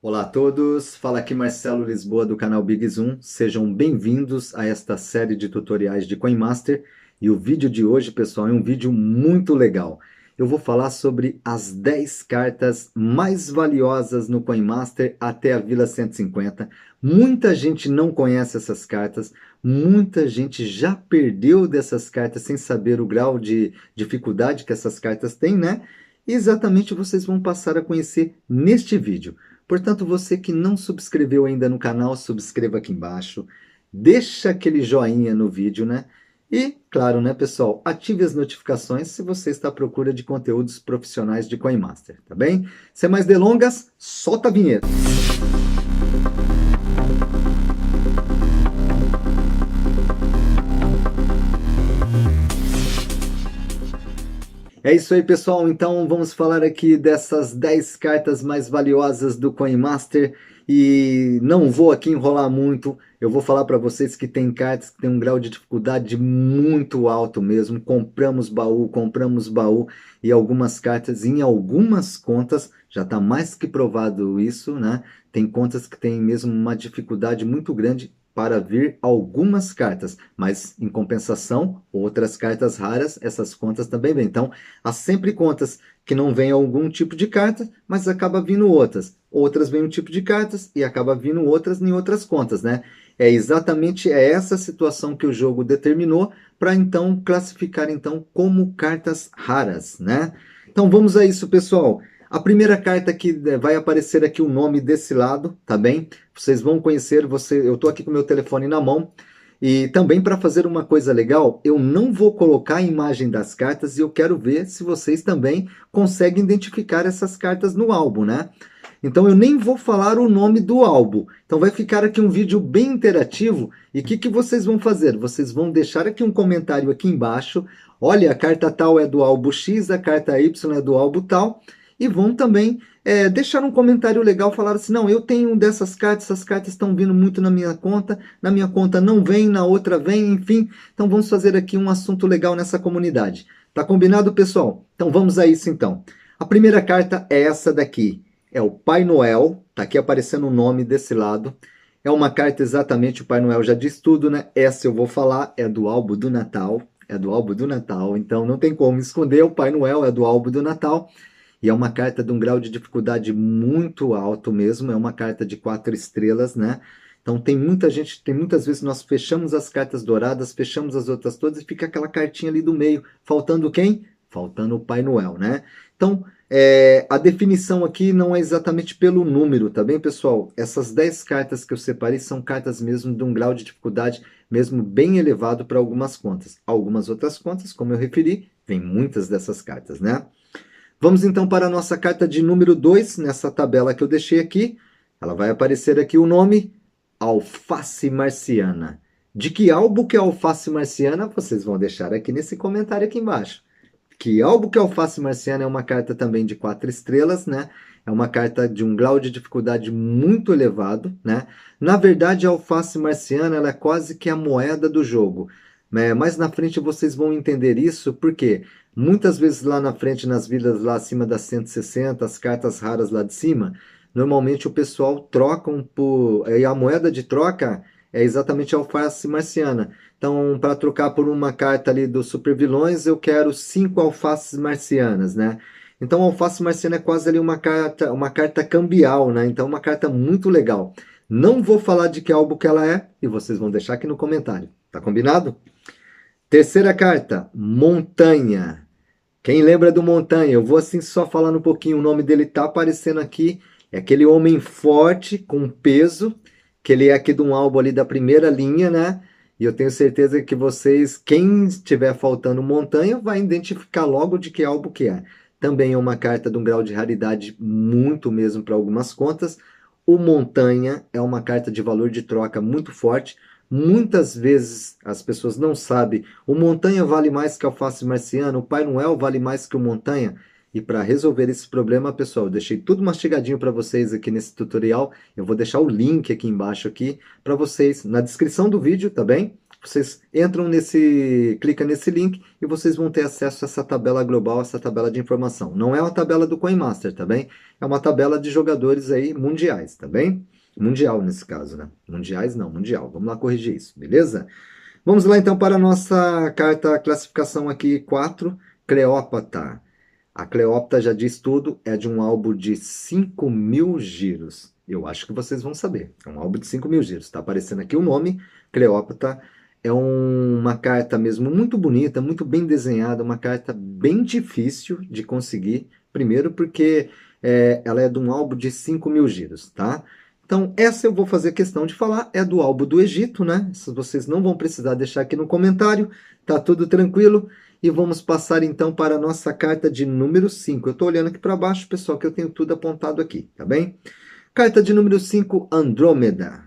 Olá a todos, fala aqui Marcelo Lisboa do canal Big Zoom. Sejam bem-vindos a esta série de tutoriais de CoinMaster. E o vídeo de hoje, pessoal, é um vídeo muito legal. Eu vou falar sobre as 10 cartas mais valiosas no CoinMaster até a Vila 150. Muita gente não conhece essas cartas, muita gente já perdeu dessas cartas sem saber o grau de dificuldade que essas cartas têm, né? E exatamente vocês vão passar a conhecer neste vídeo. Portanto, você que não subscreveu ainda no canal, subscreva aqui embaixo, deixa aquele joinha no vídeo, né? E, claro, né, pessoal, ative as notificações se você está à procura de conteúdos profissionais de CoinMaster, tá bem? Sem mais delongas, solta a vinheta! É isso aí, pessoal. Então vamos falar aqui dessas 10 cartas mais valiosas do CoinMaster e não vou aqui enrolar muito. Eu vou falar para vocês que tem cartas que tem um grau de dificuldade muito alto mesmo. Compramos baú e algumas cartas em algumas contas, já está mais que provado isso, né? Tem contas que tem mesmo uma dificuldade muito grande para vir algumas cartas, mas em compensação, outras cartas raras, essas contas também vêm. Então, há sempre contas que não vêm algum tipo de carta, mas acaba vindo outras. Outras vêm um tipo de cartas e acaba vindo outras em outras contas, né? É exatamente essa situação que o jogo determinou para então classificar então como cartas raras, né? Então vamos a isso, pessoal. A primeira carta que vai aparecer aqui o nome desse lado, tá bem? Vocês vão conhecer, eu estou aqui com o meu telefone na mão. E também para fazer uma coisa legal, eu não vou colocar a imagem das cartas e eu quero ver se vocês também conseguem identificar essas cartas no álbum, né? Então eu nem vou falar o nome do álbum. Então vai ficar aqui um vídeo bem interativo. E o que vocês vão fazer? Vocês vão deixar aqui um comentário aqui embaixo. Olha, a carta tal é do álbum X, a carta Y é do álbum tal. E vão também deixar um comentário legal, falar assim, não, eu tenho dessas cartas, essas cartas estão vindo muito na minha conta não vem, na outra vem, enfim. Então vamos fazer aqui um assunto legal nessa comunidade. Tá combinado, pessoal? Então vamos a isso então. A primeira carta é essa daqui, é o Pai Noel, tá aqui aparecendo o nome desse lado. É uma carta exatamente, o Pai Noel já diz tudo, né? Essa eu vou falar, é do álbum do Natal, então não tem como esconder, o Pai Noel é do álbum do Natal. E é uma carta de um grau de dificuldade muito alto mesmo, é uma carta de 4 estrelas, né? Então tem muitas vezes nós fechamos as cartas douradas, fechamos as outras todas e fica aquela cartinha ali do meio, faltando quem? Faltando o Pai Noel, né? Então, a definição aqui não é exatamente pelo número, tá bem, pessoal? Essas 10 cartas que eu separei são cartas mesmo de um grau de dificuldade mesmo bem elevado para algumas contas. Algumas outras contas, como eu referi, vem muitas dessas cartas, né? Vamos então para a nossa carta de número 2, nessa tabela que eu deixei aqui. Ela vai aparecer aqui o nome, Alface Marciana. De que álbum que é Alface Marciana? Vocês vão deixar aqui nesse comentário aqui embaixo. Que álbum que é Alface Marciana é uma carta também de 4 estrelas, né? É uma carta de um grau de dificuldade muito elevado, né? Na verdade, a Alface Marciana ela é quase que a moeda do jogo. Mais na frente vocês vão entender isso, porque muitas vezes lá na frente, nas vilas lá acima das 160, as cartas raras lá de cima, normalmente o pessoal trocam por... E a moeda de troca é exatamente a alface marciana. Então, para trocar por uma carta ali dos super vilões, eu quero 5 alfaces marcianas, né? Então, a alface marciana é quase ali uma carta cambial, né? Então, uma carta muito legal. Não vou falar de que álbum que ela é, e vocês vão deixar aqui no comentário. Tá combinado? Terceira carta, Montanha. Quem lembra do Montanha? Eu vou assim só falando um pouquinho, o nome dele tá aparecendo aqui. É aquele homem forte, com peso, que ele é aqui de um álbum ali da primeira linha, né? E eu tenho certeza que vocês, quem estiver faltando Montanha, vai identificar logo de que álbum que é. Também é uma carta de um grau de raridade muito mesmo para algumas contas. O Montanha é uma carta de valor de troca muito forte. Muitas vezes as pessoas não sabem, o Montanha vale mais que a Alface Marciana, o Pai Noel vale mais que o Montanha. E para resolver esse problema, pessoal, eu deixei tudo mastigadinho para vocês aqui nesse tutorial. Eu vou deixar o link aqui embaixo aqui para vocês, na descrição do vídeo, tá bem? Vocês entram clica nesse link e vocês vão ter acesso a essa tabela global, essa tabela de informação. Não é uma tabela do CoinMaster, tá bem? É uma tabela de jogadores aí mundiais, tá bem? Mundial nesse caso, né? Mundiais não, mundial. Vamos lá corrigir isso, beleza? Vamos lá então para a nossa carta classificação aqui 4, Cleópatra. A Cleópatra já diz tudo, é de um álbum de 5.000 giros. Eu acho que vocês vão saber. É um álbum de 5.000 giros. Está aparecendo aqui o nome, Cleópatra. É uma carta mesmo muito bonita, muito bem desenhada, uma carta bem difícil de conseguir. Primeiro porque ela é de um álbum de 5.000 giros, tá? Então, essa eu vou fazer questão de falar, é do álbum do Egito, né? Vocês não vão precisar deixar aqui no comentário, tá tudo tranquilo. E vamos passar então para a nossa carta de número 5. Eu estou olhando aqui para baixo, pessoal, que eu tenho tudo apontado aqui, tá bem? Carta de número 5, Andrômeda.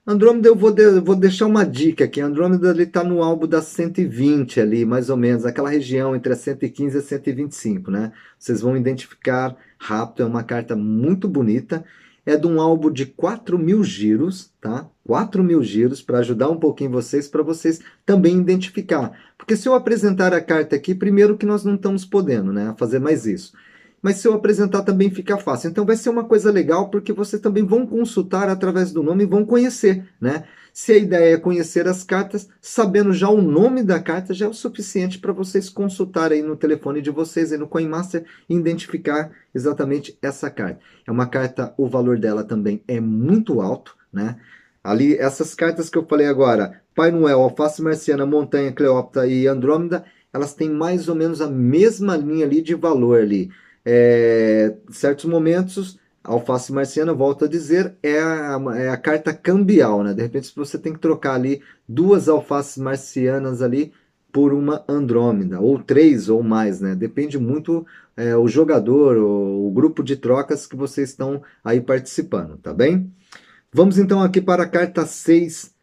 Andrômeda, eu vou deixar uma dica aqui. Andrômeda está no álbum da 120 ali, mais ou menos, aquela região entre a 115 e a 125, né? Vocês vão identificar rápido, é uma carta muito bonita. É de um álbum de 4.000 giros, tá? 4.000 giros, para ajudar um pouquinho vocês, para vocês também identificar. Porque se eu apresentar a carta aqui, primeiro que nós não estamos podendo, né, fazer mais isso. Mas se eu apresentar também fica fácil. Então vai ser uma coisa legal, porque vocês também vão consultar através do nome e vão conhecer, né? Se a ideia é conhecer as cartas, sabendo já o nome da carta, já é o suficiente para vocês consultarem aí no telefone de vocês, aí no CoinMaster, e identificar exatamente essa carta. É uma carta, o valor dela também é muito alto, né? Ali, essas cartas que eu falei agora, Pai Noel, Alface Marciana, Montanha, Cleópatra e Andrômeda, elas têm mais ou menos a mesma linha ali de valor ali. Certos momentos, alface marciana, volto a dizer, é a carta cambial, né? De repente, se você tem que trocar ali duas alfaces marcianas ali por uma Andrômeda, ou três ou mais, né? Depende muito o jogador, o grupo de trocas que vocês estão aí participando, tá bem? Vamos então aqui para a carta 6,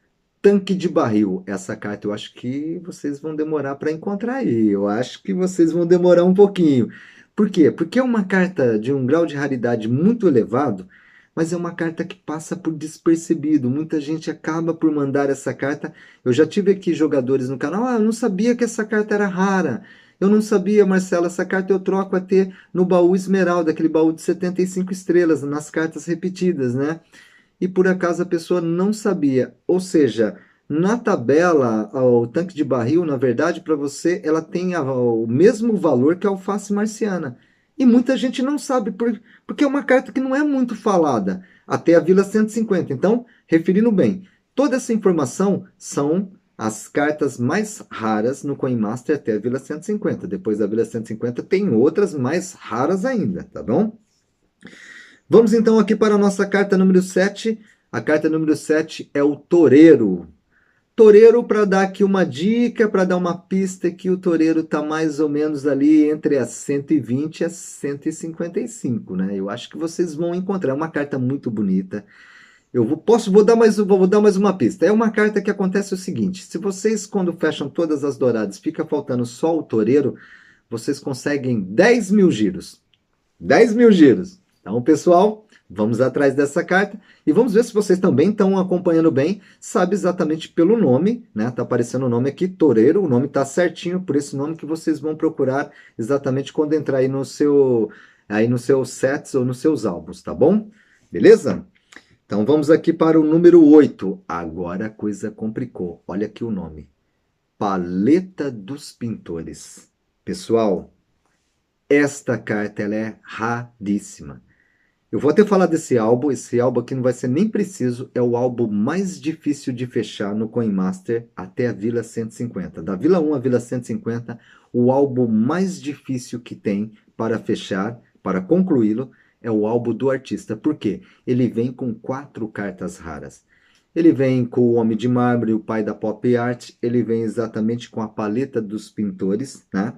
Tanque de Barril. Essa carta eu acho que vocês vão demorar para encontrar aí. Eu acho que vocês vão demorar um pouquinho. Por quê? Porque é uma carta de um grau de raridade muito elevado, mas é uma carta que passa por despercebido. Muita gente acaba por mandar essa carta. Eu já tive aqui jogadores no canal, eu não sabia que essa carta era rara. Eu não sabia, Marcelo, essa carta eu troco até no baú Esmeralda, aquele baú de 75 estrelas, nas cartas repetidas, né? E por acaso a pessoa não sabia. Ou seja, na tabela, o tanque de barril, na verdade, para você, ela tem o mesmo valor que a alface marciana. E muita gente não sabe, porque é uma carta que não é muito falada, até a Vila 150. Então, referindo bem, toda essa informação são as cartas mais raras no CoinMaster até a Vila 150. Depois da Vila 150 tem outras mais raras ainda, tá bom? Vamos então aqui para a nossa carta número 7. A carta número 7 é o Toureiro. Toureiro, para dar aqui uma dica, para dar uma pista, que o Toureiro está mais ou menos ali entre as 120 e as 155, né? Eu acho que vocês vão encontrar. É uma carta muito bonita. Vou dar mais uma pista. É uma carta que acontece o seguinte: se vocês, quando fecham todas as douradas, fica faltando só o Toureiro, vocês conseguem 10.000 giros. 10.000 giros. Então, pessoal, vamos atrás dessa carta e vamos ver se vocês também estão acompanhando bem. Sabe exatamente pelo nome, né? Tá aparecendo o nome aqui, Toureiro. O nome tá certinho, por esse nome que vocês vão procurar exatamente quando entrar aí no nos seus sets ou nos seus álbuns, tá bom? Beleza? Então, vamos aqui para o número 8. Agora a coisa complicou. Olha aqui o nome. Paleta dos Pintores. Pessoal, esta carta ela é raríssima. Eu vou até falar desse álbum. Esse álbum aqui não vai ser nem preciso. É o álbum mais difícil de fechar no CoinMaster até a Vila 150. Da Vila 1 à Vila 150, o álbum mais difícil que tem para fechar, para concluí-lo, é o álbum do artista. Por quê? Ele vem com 4 cartas raras. Ele vem com o Homem de Mármore, o pai da pop art. Ele vem exatamente com a paleta dos pintores, né?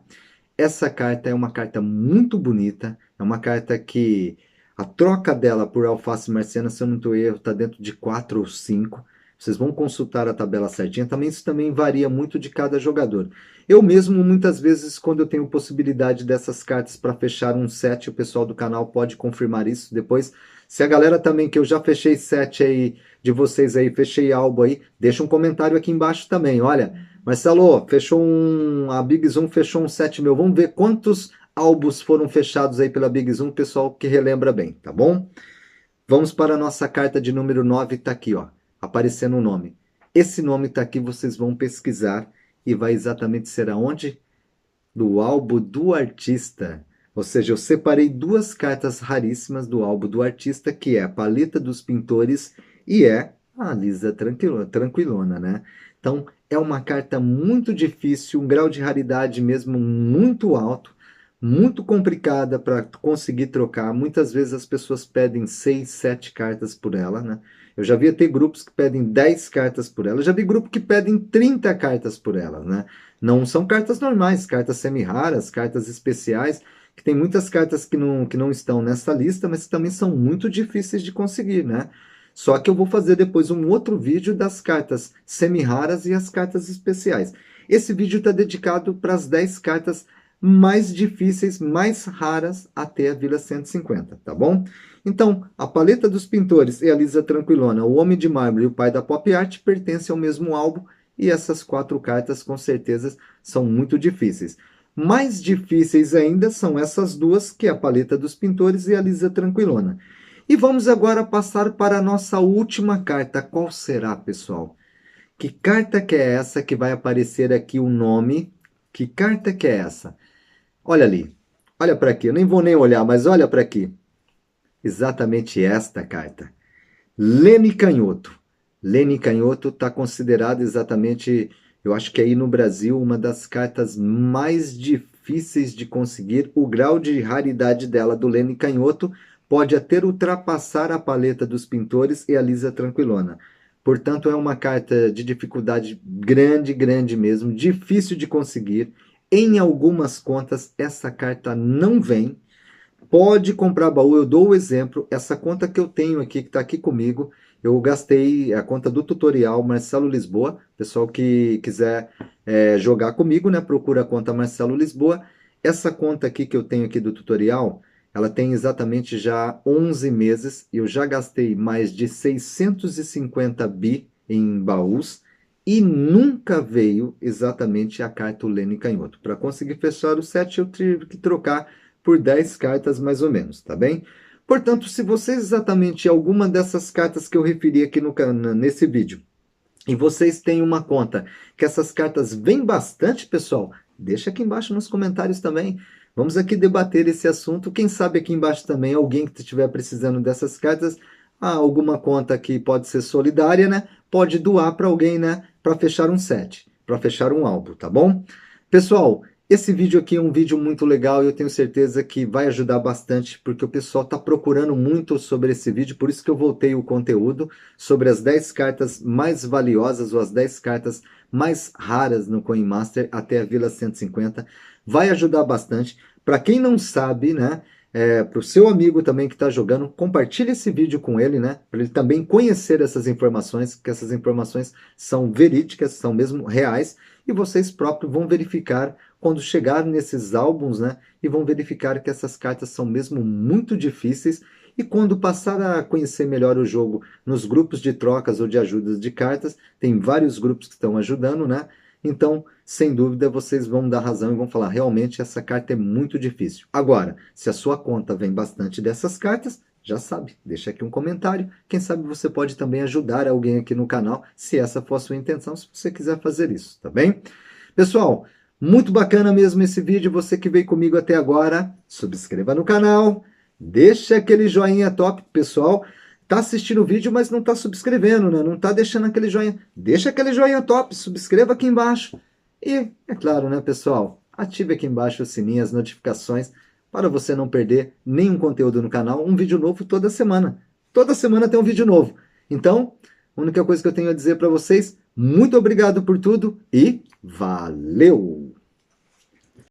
Essa carta é uma carta muito bonita. É uma carta que a troca dela por alface marciana, se eu não estou erro, está dentro de 4 ou 5. Vocês vão consultar a tabela certinha. Isso também varia muito de cada jogador. Eu mesmo, muitas vezes, quando eu tenho possibilidade dessas cartas para fechar um set, o pessoal do canal pode confirmar isso depois. Se a galera também que eu já fechei set aí de vocês aí, fechei álbum aí, deixa um comentário aqui embaixo também. Olha, Marcelo, a Big Zoom fechou um set meu. Vamos ver quantos álbuns foram fechados aí pela Big Zoom, pessoal que relembra bem, tá bom? Vamos para a nossa carta de número 9, tá aqui, ó, aparecendo o nome. Esse nome tá aqui, vocês vão pesquisar e vai exatamente ser aonde? Do álbum do artista. Ou seja, eu separei duas cartas raríssimas do álbum do artista, que é a Paleta dos Pintores e é a Lisa Tranquilona, né? Então, é uma carta muito difícil, um grau de raridade mesmo muito alto, muito complicada para conseguir trocar. Muitas vezes as pessoas pedem 6, 7 cartas por ela, né? Eu já vi até grupos que pedem 10 cartas por ela. Eu já vi grupo que pedem 30 cartas por ela, né? Não são cartas normais, cartas semi-raras, cartas especiais, que tem muitas cartas que não estão nessa lista, mas que também são muito difíceis de conseguir, né? Só que eu vou fazer depois um outro vídeo das cartas semi-raras e as cartas especiais. Esse vídeo está dedicado para as 10 cartas mais difíceis, mais raras até a Vila 150, tá bom? Então, a Paleta dos Pintores e a Lisa Tranquilona, o Homem de Mármore e o Pai da Pop Art pertencem ao mesmo álbum, e essas 4 cartas com certeza são muito difíceis. Mais difíceis ainda são essas duas, que é a Paleta dos Pintores e a Lisa Tranquilona. E vamos agora passar para a nossa última carta. Qual será, pessoal? Que carta que é essa que vai aparecer aqui o nome? Que carta que é essa? Olha ali. Olha para aqui. Eu nem vou nem olhar, mas olha para aqui. Exatamente esta carta. Lene Canhoto. Lene Canhoto está considerada exatamente, eu acho que aí no Brasil, uma das cartas mais difíceis de conseguir. O grau de raridade dela, do Lene Canhoto, pode até ultrapassar a Paleta dos Pintores e a Lisa Tranquilona. Portanto, é uma carta de dificuldade grande, grande mesmo, difícil de conseguir. Em algumas contas, essa carta não vem. Pode comprar baú, eu dou o exemplo, essa conta que eu tenho aqui, que está aqui comigo, eu gastei a conta do tutorial Marcelo Lisboa, pessoal que quiser jogar comigo, né, procura a conta Marcelo Lisboa. Essa conta aqui que eu tenho aqui do tutorial, ela tem exatamente já 11 meses, e eu já gastei mais de 650 bi em baús, e nunca veio exatamente a carta Lene Canhoto. Para conseguir fechar o set, eu tive que trocar por 10 cartas mais ou menos, tá bem? Portanto, se vocês exatamente alguma dessas cartas que eu referi aqui nesse vídeo, e vocês têm uma conta que essas cartas vêm bastante, pessoal, deixa aqui embaixo nos comentários também. Vamos aqui debater esse assunto. Quem sabe aqui embaixo também, alguém que estiver precisando dessas cartas, alguma conta que pode ser solidária, né? Pode doar para alguém, né? Para fechar um set, para fechar um álbum, tá bom? Pessoal, esse vídeo aqui é um vídeo muito legal e eu tenho certeza que vai ajudar bastante, porque o pessoal está procurando muito sobre esse vídeo, por isso que eu voltei o conteúdo sobre as 10 cartas mais valiosas ou as 10 cartas mais raras no Coin Master até a Vila 150. Vai ajudar bastante. Para quem não sabe, né? Para o seu amigo também que está jogando, compartilhe esse vídeo com ele, né? Para ele também conhecer essas informações, que essas informações são verídicas, são mesmo reais, e vocês próprios vão verificar quando chegar nesses álbuns, né? E vão verificar que essas cartas são mesmo muito difíceis, e quando passar a conhecer melhor o jogo nos grupos de trocas ou de ajudas de cartas, tem vários grupos que estão ajudando, né? Então, sem dúvida, vocês vão dar razão e vão falar, realmente essa carta é muito difícil. Agora, se a sua conta vem bastante dessas cartas, já sabe, deixa aqui um comentário. Quem sabe você pode também ajudar alguém aqui no canal, se essa for a sua intenção, se você quiser fazer isso, tá bem? Pessoal, muito bacana mesmo esse vídeo. Você que veio comigo até agora, subscreva no canal, deixa aquele joinha top, pessoal. Tá assistindo o vídeo, mas não está subscrevendo, né? Não está deixando aquele joinha. Deixa aquele joinha top, subscreva aqui embaixo. E, é claro, né, pessoal? Ative aqui embaixo o sininho, as notificações, para você não perder nenhum conteúdo no canal. Um vídeo novo toda semana. Toda semana tem um vídeo novo. Então, a única coisa que eu tenho a dizer para vocês, muito obrigado por tudo e valeu!